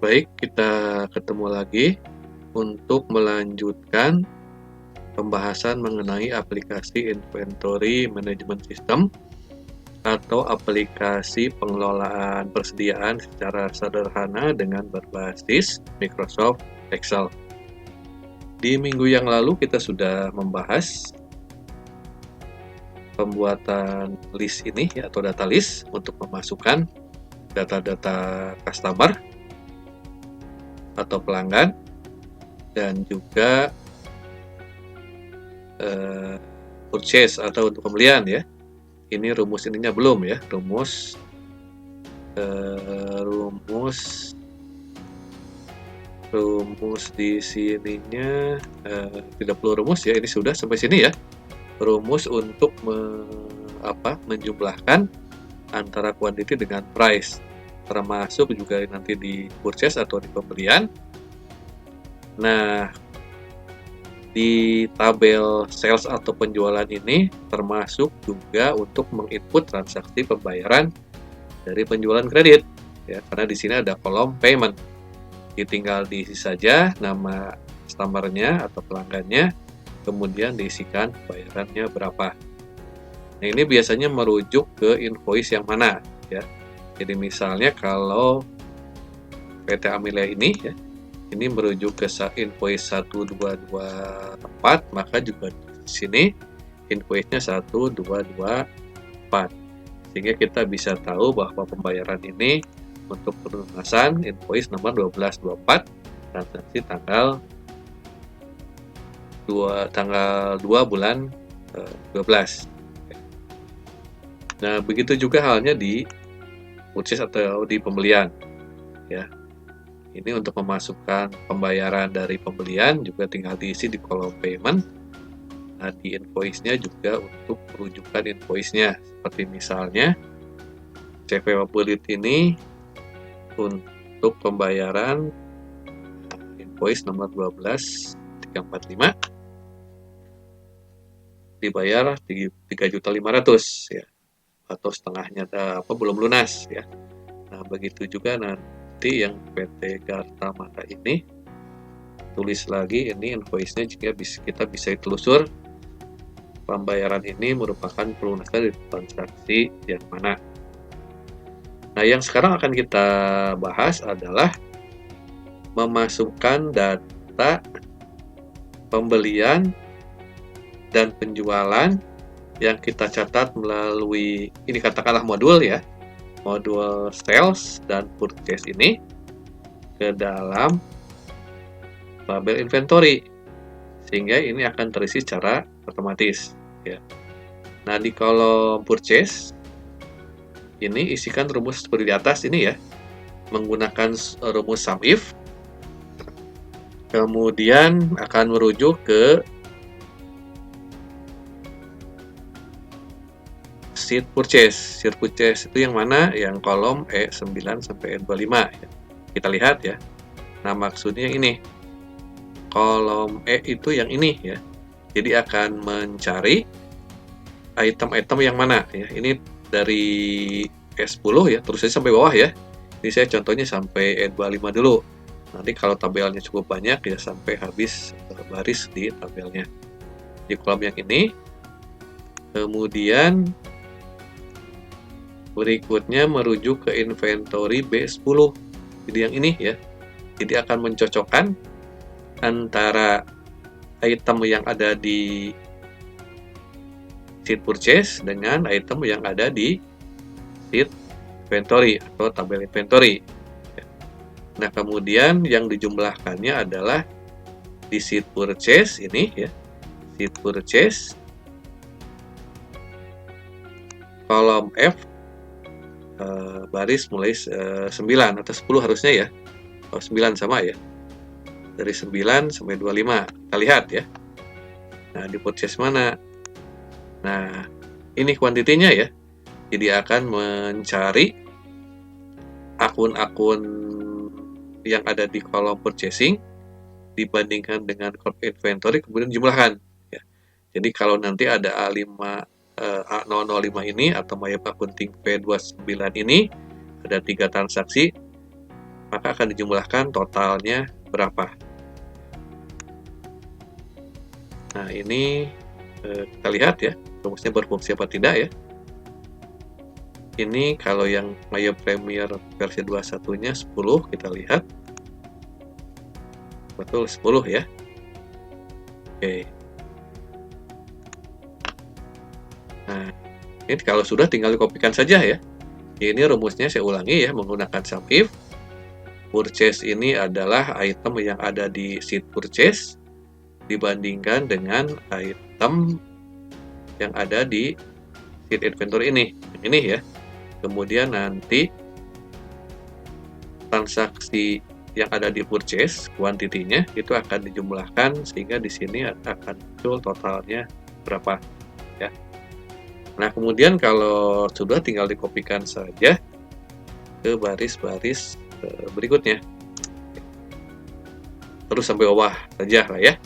Baik, kita ketemu lagi untuk melanjutkan pembahasan mengenai aplikasi Inventory Management System atau aplikasi pengelolaan persediaan secara sederhana dengan berbasis Microsoft Excel. Di minggu yang lalu kita sudah membahas pembuatan list ini atau data list untuk memasukkan data-data customer atau pelanggan dan juga purchase atau untuk pembelian ya. Ini rumus ininya belum ya, rumus di sininya tidak perlu rumus ya, ini sudah sampai sini ya. Rumus untuk menjumlahkan antara quantity dengan price, termasuk juga nanti di purchase atau di pembelian. Nah, di tabel sales atau penjualan ini termasuk juga untuk menginput transaksi pembayaran dari penjualan kredit ya, karena di sini ada kolom payment. Tinggal diisi saja nama customer-nya atau pelanggannya, kemudian diisikan bayarannya berapa. Nah, ini biasanya merujuk ke invoice yang mana ya. Jadi misalnya kalau PT Amelia ini ya, ini merujuk ke invoice 1224, maka juga di sini invoice-nya 1224. Sehingga kita bisa tahu bahwa pembayaran ini untuk pelunasan invoice nomor 1224 transaksi tanggal 2 bulan 12. Nah, begitu juga halnya di purchase atau di pembelian ya. Ini untuk memasukkan pembayaran dari pembelian juga tinggal diisi di kolom payment. Nah, di invoice-nya juga untuk rujukan invoice-nya. Seperti misalnya CV Mobilit ini untuk pembayaran invoice nomor 12345 dibayar 3.500.000 ya. Atau setengahnya belum lunas ya. Nah, begitu juga nanti yang PT Garta Mata ini, tulis lagi ini invoice-nya jika kita bisa telusur pembayaran ini merupakan pelunasan dari transaksi yang mana. Nah, yang sekarang akan kita bahas adalah memasukkan data pembelian dan penjualan yang kita catat melalui ini katakanlah modul ya, modul sales dan purchase ini ke dalam tabel inventory, sehingga ini akan terisi secara otomatis ya. Nah, di kolom purchase ini isikan rumus seperti di atas ini ya, menggunakan rumus sum if, kemudian akan merujuk ke sheet purchase. Sheet purchase itu yang mana? Yang kolom E9 sampai E25 ya. Kita lihat ya. Nah, maksudnya ini. Kolom E itu yang ini ya. Jadi akan mencari item-item yang mana ya. Ini dari E10 ya, terus saja sampai bawah ya. Ini saya contohnya sampai E25 dulu. Nanti kalau tabelnya cukup banyak ya sampai habis baris di tabelnya. Di kolom yang ini. Kemudian berikutnya merujuk ke inventory B10. Jadi yang ini ya. Jadi akan mencocokkan antara item yang ada di sheet purchase dengan item yang ada di sheet inventory atau tabel inventory. Nah, kemudian yang dijumlahkannya adalah di sheet purchase ini ya. Sheet purchase kolom F baris mulai 9 atau 10 harusnya ya. Oh, 9 sama ya. Dari 9 sampai 25. Kita lihat ya. Nah, di purchase mana? Nah, ini kuantitinya ya. Jadi akan mencari akun-akun yang ada di kolom purchasing dibandingkan dengan kolom inventory kemudian jumlahkan ya. Jadi kalau nanti ada A005 ini atau My Accounting P29 ini ada 3 transaksi, maka akan dijumlahkan totalnya berapa. Nah, ini kita lihat ya, rumusnya berfungsi apa tidak ya. Ini kalau yang Maya Premier versi 21-nya 10, kita lihat. Betul, 10 ya. Oke. Nah, ini kalau sudah tinggal dikopikan saja ya. Ini rumusnya saya ulangi ya, menggunakan sum if. Purchase ini adalah item yang ada di sheet purchase dibandingkan dengan item yang ada di sheet inventory ini ya. Kemudian nanti transaksi yang ada di purchase, kuantitinya itu akan dijumlahkan sehingga di sini akan muncul totalnya berapa ya. Nah, kemudian kalau sudah tinggal dikopikan saja ke baris-baris berikutnya. Terus sampai bawah saja lah ya.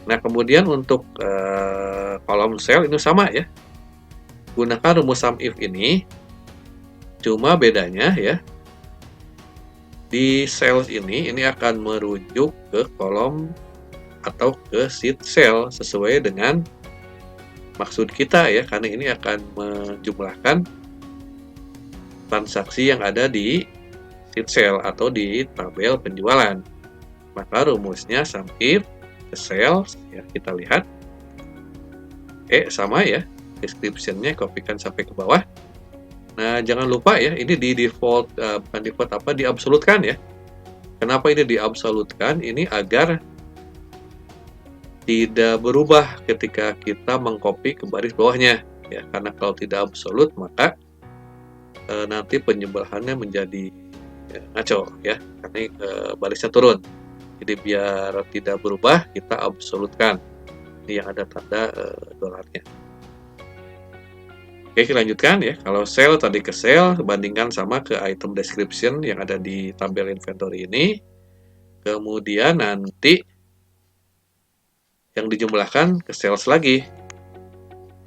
Nah, kemudian untuk kolom sel itu sama ya. Gunakan rumus sum if ini, cuma bedanya ya, di sales ini akan merujuk ke kolom atau ke sheet cell sesuai dengan maksud kita ya, karena ini akan menjumlahkan transaksi yang ada di sheet cell atau di tabel penjualan. Maka rumusnya sum if ke sales ya, kita lihat sama ya, description-nya kopikan sampai ke bawah. Nah, jangan lupa ya, ini di default, bukan default apa, diabsolutkan ya. Kenapa ini diabsolutkan? Ini agar tidak berubah ketika kita mengcopy ke baris bawahnya ya, karena kalau tidak absolut maka nanti penjumlahannya menjadi ngaco ya, karena barisnya turun. Jadi biar tidak berubah, kita absolutkan. Ini yang ada tanda dolarnya. Oke, kita lanjutkan ya. Kalau sale tadi ke sale, bandingkan sama ke item description yang ada di tabel inventory ini. Kemudian nanti yang dijumlahkan ke sales lagi.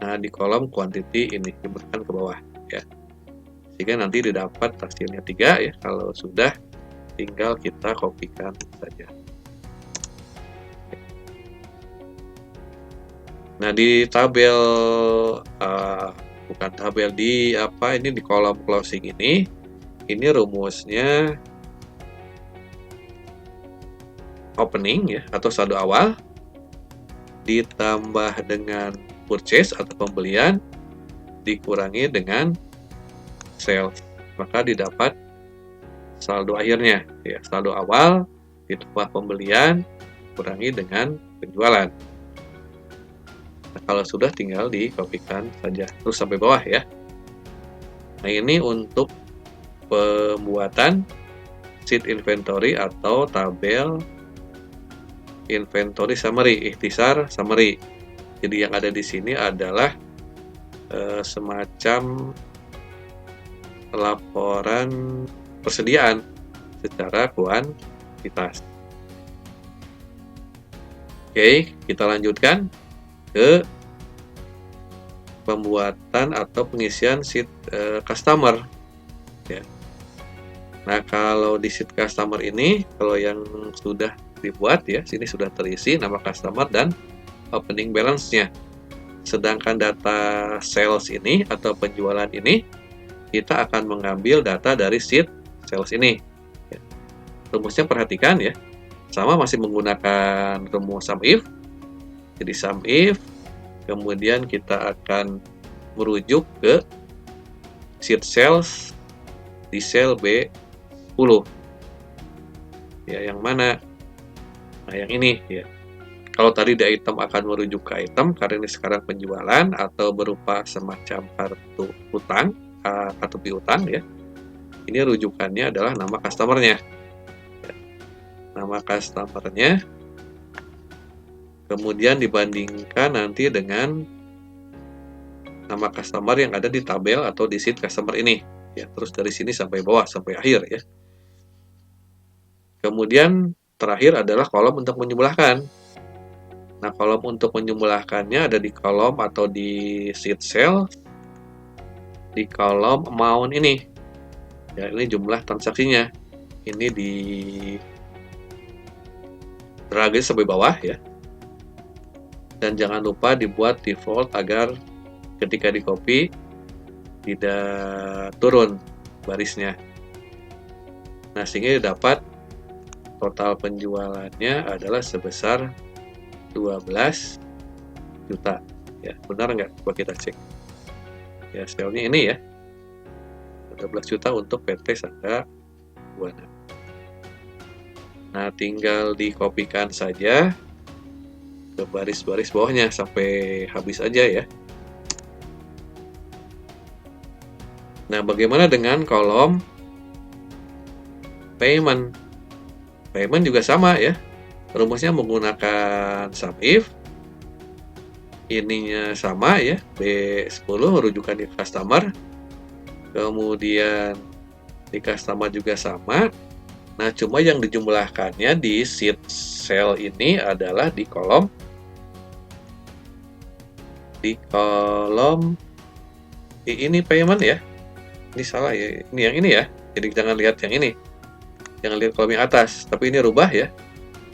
Nah, di kolom quantity ini jumlahkan ke bawah ya. Sehingga nanti didapat hasilnya 3 ya. Kalau sudah, tinggal kita kopikan saja. Nah, di tabel bukan tabel, di apa ini, di kolom closing ini rumusnya opening ya, atau saldo awal ditambah dengan purchase atau pembelian dikurangi dengan sales, maka didapat saldo akhirnya ya, saldo awal ditambah pembelian kurangi dengan penjualan. Nah, kalau sudah tinggal dikopikan saja terus sampai bawah ya. Nah, ini untuk pembuatan sheet inventory atau tabel inventory summary, ikhtisar summary. Jadi yang ada di sini adalah semacam laporan persediaan secara kuantitas. Oke, kita lanjutkan ke pembuatan atau pengisian sheet customer ya. Nah, kalau di sheet customer ini, kalau yang sudah dibuat ya, sini sudah terisi nama customer dan opening balance-nya. Sedangkan data sales ini atau penjualan ini, kita akan mengambil data dari sheet sales ini ya. Rumusnya perhatikan ya, sama masih menggunakan rumus sum if. Jadi sum if, kemudian kita akan merujuk ke sheet sales di sel B10 ya, yang mana? Nah, yang ini ya. Kalau tadi di item akan merujuk ke item karena ini sekarang penjualan atau berupa semacam kartu utang, kartu piutang ya. Ini rujukannya adalah nama customernya ya. Nama customernya kemudian dibandingkan nanti dengan nama customer yang ada di tabel atau di sheet customer ini ya, terus dari sini sampai bawah sampai akhir ya. Kemudian terakhir adalah kolom untuk menjumlahkan. Nah, kolom untuk menjumlahkannya ada di kolom atau di sheet cell di kolom amount ini ya, ini jumlah transaksinya. ini di drag sampai bawah ya. Dan jangan lupa dibuat default agar ketika di copy tidak turun barisnya. Nah, sehingga dapat total penjualannya adalah sebesar 12 juta. Ya, benar nggak? Coba kita cek. Ya, selnya ini ya. 12 juta untuk PT Sangga Buana. Nah, tinggal dikopikan saja ke baris-baris bawahnya sampai habis aja ya. Nah, bagaimana dengan kolom payment? Payment juga sama ya. Rumusnya menggunakan SUMIF. Ininya sama ya, B10 rujukan di customer. Kemudian di customer juga sama. Nah, cuma yang dijumlahkannya di sheet cell ini adalah di kolom ini payment ya. Ini salah ya. Ini yang ini ya. Jadi jangan lihat yang ini. Jangan lihat kolom yang atas, tapi ini rubah ya.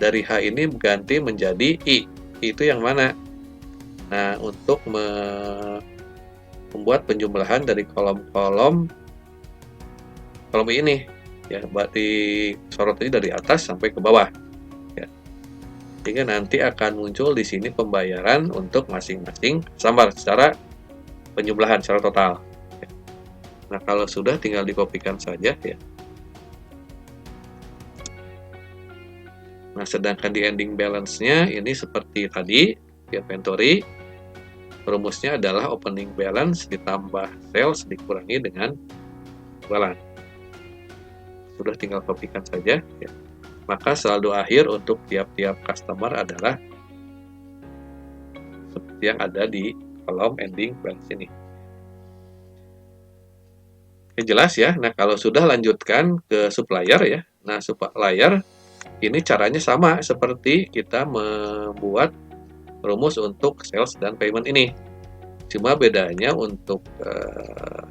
Dari H ini ganti menjadi I. Itu yang mana? Nah, untuk membuat penjumlahan dari kolom ini ya, berarti sorot ini dari atas sampai ke bawah ya. Sehingga nanti akan muncul di sini pembayaran untuk masing-masing customer secara penjumlahan secara total ya. Nah, kalau sudah tinggal dikopikan saja ya. Nah, sedangkan di ending balance-nya ini seperti tadi di inventory, rumusnya adalah opening balance ditambah sales dikurangi dengan jualan. Sudah tinggal kopikan saja ya. Maka saldo akhir untuk tiap-tiap customer adalah seperti yang ada di kolom ending balance ini. Oke, jelas ya. Nah, kalau sudah lanjutkan ke supplier ya. Nah, supplier ini caranya sama seperti kita membuat rumus untuk sales dan payment ini. Cuma bedanya untuk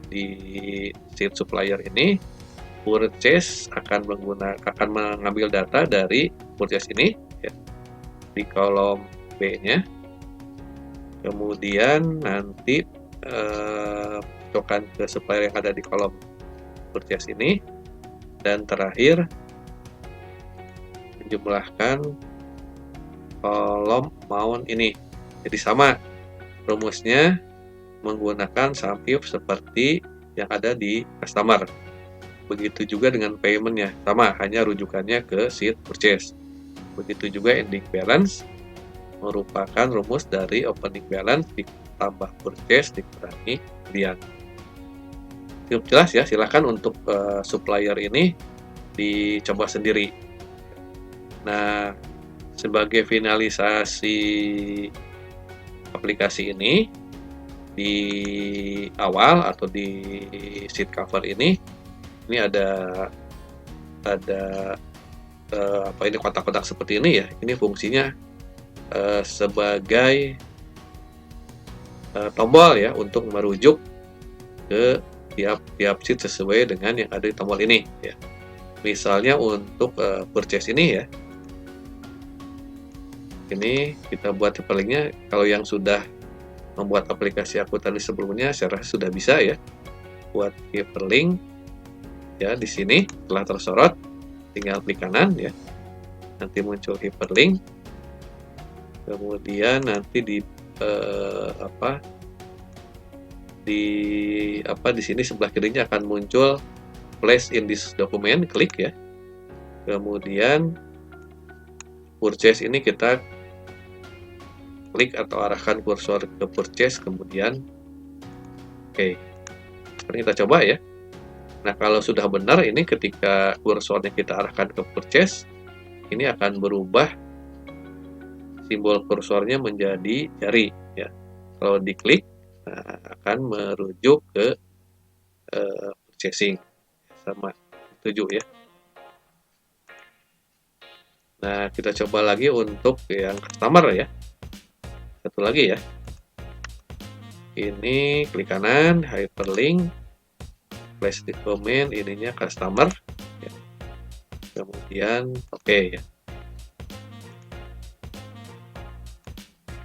di sheet supplier ini purchase akan mengambil data dari purchase ini ya, di kolom B-nya. Kemudian nanti masukkan ke supplier yang ada di kolom purchase ini, dan terakhir menjumlahkan kolom amount ini. Jadi sama rumusnya menggunakan SUMIF seperti yang ada di customer. Begitu juga dengan paymentnya, sama, hanya rujukannya ke sheet purchase. Begitu juga ending balance merupakan rumus dari opening balance ditambah purchase dikurangi pembelian. Cukup jelas ya, silahkan untuk supplier ini dicoba sendiri. Nah, sebagai finalisasi aplikasi ini di awal atau di sheet cover ini ada apa ini, kotak-kotak seperti ini ya. Ini fungsinya sebagai tombol ya untuk merujuk ke tiap sheet sesuai dengan yang ada di tombol ini ya. Misalnya untuk purchase ini ya, ini kita buat hyperlinknya. Kalau yang sudah membuat aplikasi akuntansi sebelumnya, saya rasa sudah bisa ya buat hyperlink ya. Di sini setelah tersorot tinggal klik kanan ya, nanti muncul hyperlink. Kemudian nanti di sini sebelah kirinya akan muncul place in this document, klik ya. Kemudian purchase ini kita klik atau arahkan kursor ke purchase, kemudian oke. Sekarang kita coba ya. Nah, kalau sudah benar ini ketika kursornya kita arahkan ke purchase, ini akan berubah simbol kursornya menjadi jari ya. Kalau diklik, nah, akan merujuk ke purchasing sama 7 ya. Nah, kita coba lagi untuk yang customer ya. Satu lagi ya. Ini klik kanan, hyperlink, place the domain, ininya customer ya. kemudian oke ya.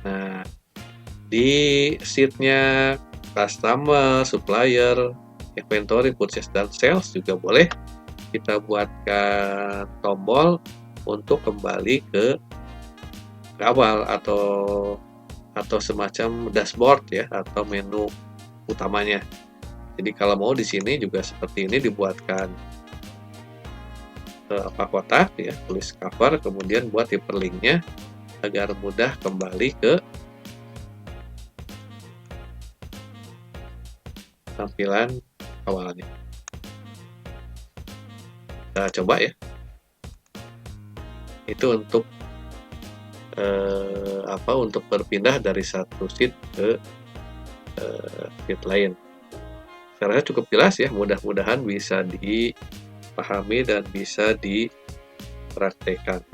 Nah, di sheet-nya customer, supplier, inventory, purchase, dan sales juga boleh kita buatkan tombol untuk kembali ke awal atau semacam dashboard ya, atau menu utamanya. Jadi kalau mau di sini juga seperti ini dibuatkan kotak ya, tulis cover, kemudian buat hyperlinknya agar mudah kembali ke tampilan awalnya. Kita coba ya. Itu untuk untuk berpindah dari satu sheet ke sheet lain. Saya rasa cukup jelas ya, mudah-mudahan bisa dipahami dan bisa dipraktekkan.